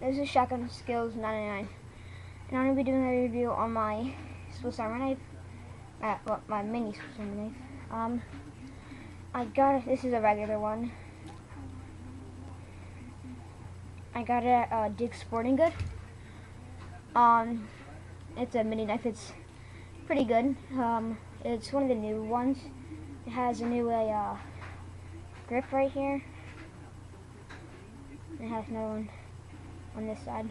This is Shotgun Skills 99, and I'm going to be doing a review on my Swiss Army knife, my mini Swiss Army knife. I got it, this is a regular one. I got it at Dick's Sporting Good. It's a mini knife, it's pretty good. It's one of the new ones. It has a new grip right here. It has another one on this side.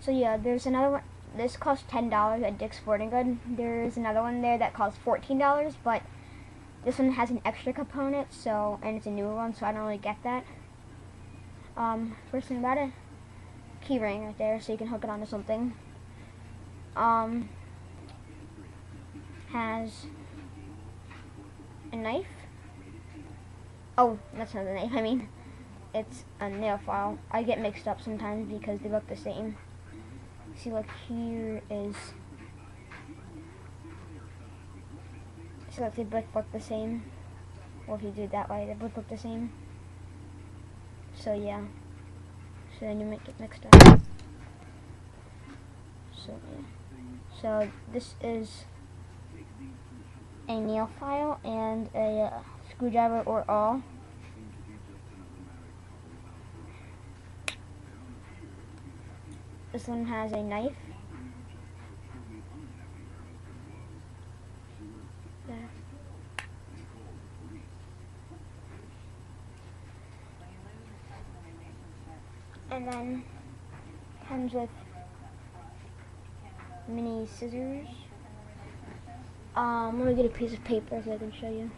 So yeah, there's another one. This costs $10 at Dick's Sporting Good. There's another one there that costs $14, but this one has an extra component, so, and it's a newer one, so I don't really get that. First thing about it, key ring right there, so you can hook it onto something. Has a knife. Oh, that's not a knife. I mean, it's a nail file. I get mixed up sometimes because they look the same. See, like here is. See, like they both look the same. Well, if you do it that way, they both look the same. So yeah. So then you might get mixed up. So yeah. So this is a nail file and a screwdriver or awl. This one has a knife. There. And then comes with mini scissors. Let me get a piece of paper so I can show you.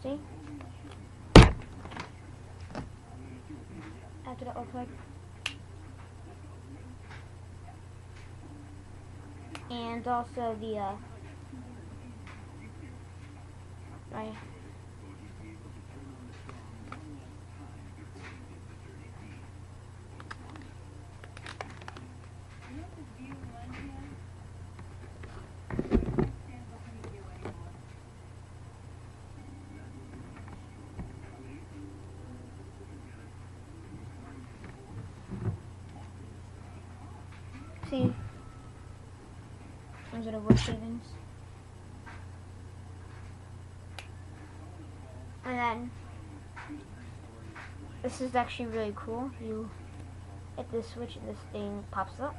See? That's what it looks like. And also the right. See, those are the wood shavings. And then, this is actually really cool. You hit this switch and this thing pops up.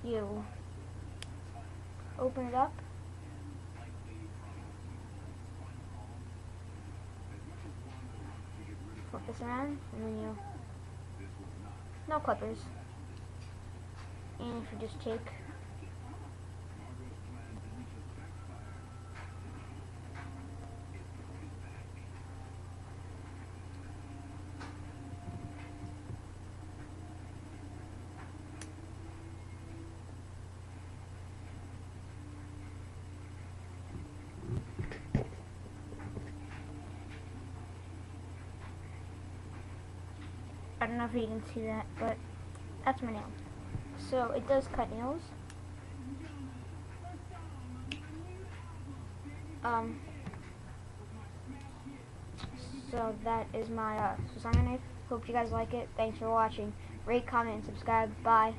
You open it up. Flip this around, and then you, no clippers. And if you just take I don't know if you can see that, but that's my nail. So it does cut nails. So that is my Swiss Army knife. Hope you guys like it. Thanks for watching. Rate, comment, and subscribe. Bye.